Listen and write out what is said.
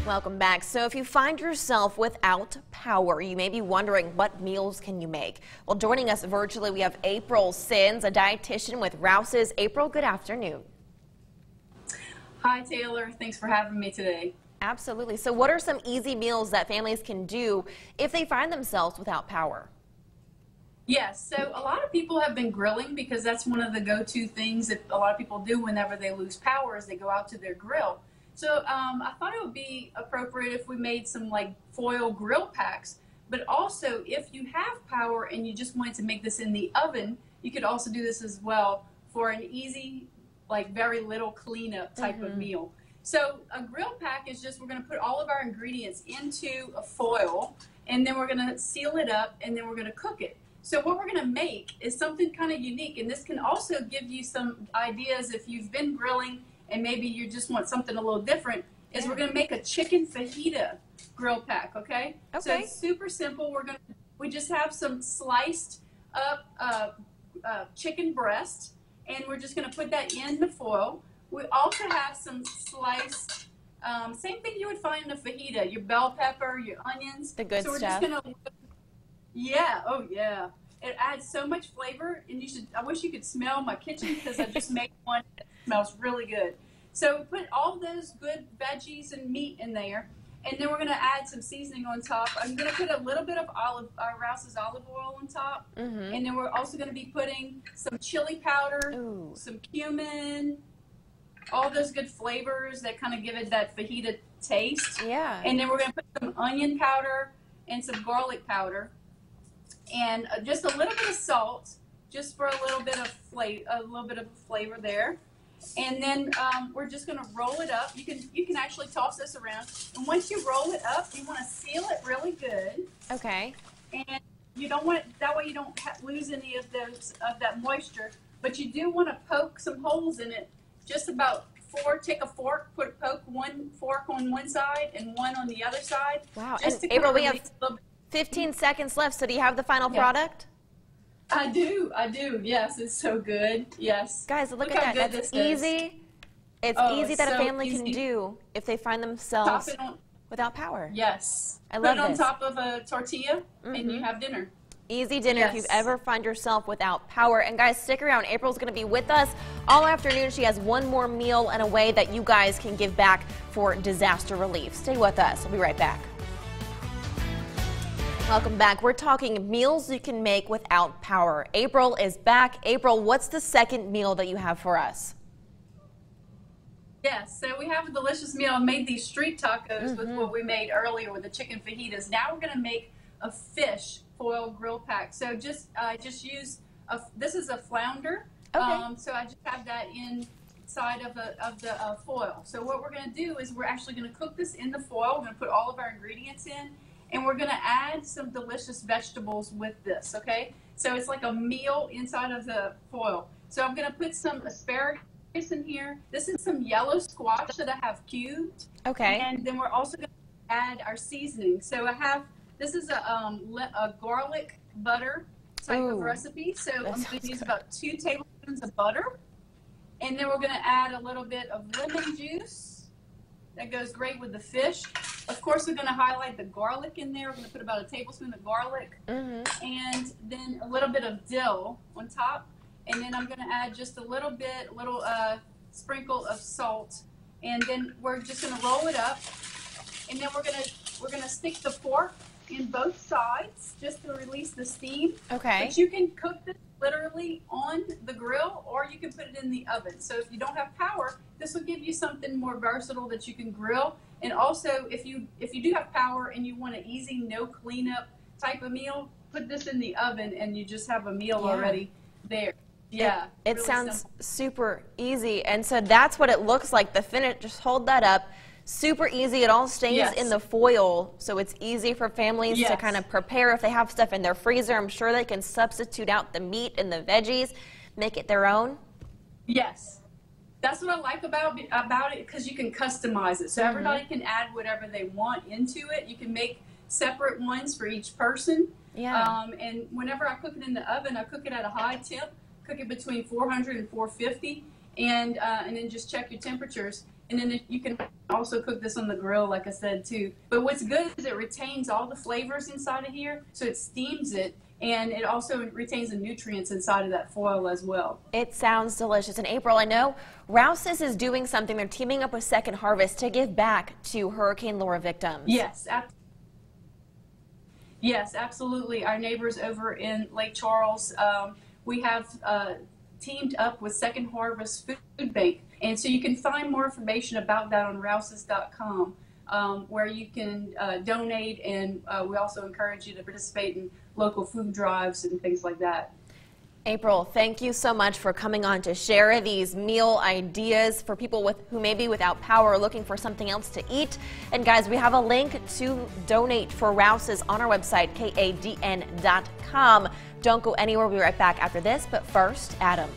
Welcome back. So if you find yourself without power, you may be wondering, what meals can you make? Well, joining us virtually, we have April Sins, a dietitian with Rouse's. April, good afternoon. Hi, Taylor. Thanks for having me today. Absolutely. So what are some easy meals that families can do if they find themselves without power? Yes, so a lot of people have been grilling because that's one of the go-to things that a lot of people do whenever they lose power is they go out to their grill. So I thought it would be appropriate if we made some like foil grill packs, but also if you have power and you just wanted to make this in the oven, you could also do this as well for an easy, like very little cleanup type of meal. So a grill pack is just, we're going to put all of our ingredients into a foil and then we're going to seal it up and then we're going to cook it. So what we're going to make is something kind of unique, and this can also give you some ideas if you've been grilling and maybe you just want something a little different, is we're going to make a chicken fajita grill pack, okay? So it's super simple. We just have some sliced up chicken breast, and we're just going to put that in the foil. We also have some sliced, same thing you would find in a fajita, your bell pepper, your onions. The good stuff. Just gonna, yeah, oh yeah. It adds so much flavor, and I wish you could smell my kitchen because I just made one that smells really good. So put all those good veggies and meat in there, and then we're going to add some seasoning on top. I'm going to put a little bit of Rouse's olive oil on top, and then we're also going to be putting some chili powder, some cumin, all those good flavors that kind of give it that fajita taste. Yeah. And then we're going to put some onion powder and some garlic powder, and just a little bit of salt, just for a little bit of flavor there. And then we're just going to roll it up. You can actually toss this around, and once you roll it up, you want to seal it really good. Okay. And you don't want it, that way you don't lose any of that moisture. But you do want to poke some holes in it, just about 4. Take a fork, poke one fork on one side and one on the other side. Wow. Just And April, we have 15 seconds left. So do you have the final product? I do. Yes, it's so good. Yes. Guys, look at that. That's easy. It's easy that a family can do if they find themselves without power. Yes. I love this. Put it on top of a tortilla and you have dinner. Easy dinner if you've ever find yourself without power. And guys, stick around. April's going to be with us all afternoon. She has one more meal and a way that you guys can give back for disaster relief. Stay with us. We'll be right back. Welcome back. We're talking meals you can make without power. April is back. April, what's the second meal that you have for us? Yes, so we have a delicious meal. I made these street tacos with what we made earlier with the chicken fajitas. Now we're going to make a fish foil grill pack. So just use this is a flounder. Okay. So I just have that inside of the foil. So what we're going to do is we're actually going to cook this in the foil. We're going to put all of our ingredients in. And we're going to add some delicious vegetables with this, okay? So it's like a meal inside of the foil. So I'm going to put some asparagus in here. This is some yellow squash that I have cubed. Okay. And then we're also going to add our seasoning. So this is a garlic butter type of recipe. So I'm going to use about 2 tablespoons of butter. And then we're going to add a little bit of lemon juice. That goes great with the fish. Of course, we're going to highlight the garlic in there. We're going to put about a tablespoon of garlic and then a little bit of dill on top. And then I'm going to add just a little sprinkle of salt. And then we're just going to roll it up. And then we're going to stick the pork in both sides just to release the steam. Okay. But you can cook this literally on the grill, or you can put it in the oven. So if you don't have power, this will give you something more versatile that you can grill. And also, if you do have power and you want an easy, no cleanup type of meal, put this in the oven and you just have a meal already there. Yeah. It really sounds simple. super easy. And so that's what it looks like. The finish, just hold that up. Super easy. It all stays in the foil, so it's easy for families to kind of prepare. If they have stuff in their freezer, I'm sure they can substitute out the meat and the veggies, make it their own. Yes. That's what I like about it, because you can customize it. So everybody can add whatever they want into it. You can make separate ones for each person. Yeah. And whenever I cook it in the oven, I cook it at a high temp, cook it between 400 and 450, and then just check your temperatures. And then you can also cook this on the grill, like I said, too. But what's good is it retains all the flavors inside of here, so it steams it, and it also retains the nutrients inside of that foil as well. It sounds delicious. And April, I know Rouse's is doing something. They're teaming up with Second Harvest to give back to Hurricane Laura victims. Yes, absolutely. Our neighbors over in Lake Charles, we have teamed up with Second Harvest Food Bank. And so you can find more information about that on rouses.com, where you can donate, and we also encourage you to participate in local food drives and things like that. April, thank you so much for coming on to share these meal ideas for people who may be without power or looking for something else to eat. And guys, we have a link to donate for Rouse's on our website, kadn.com. Don't go anywhere. We'll be right back after this, but first, Adam.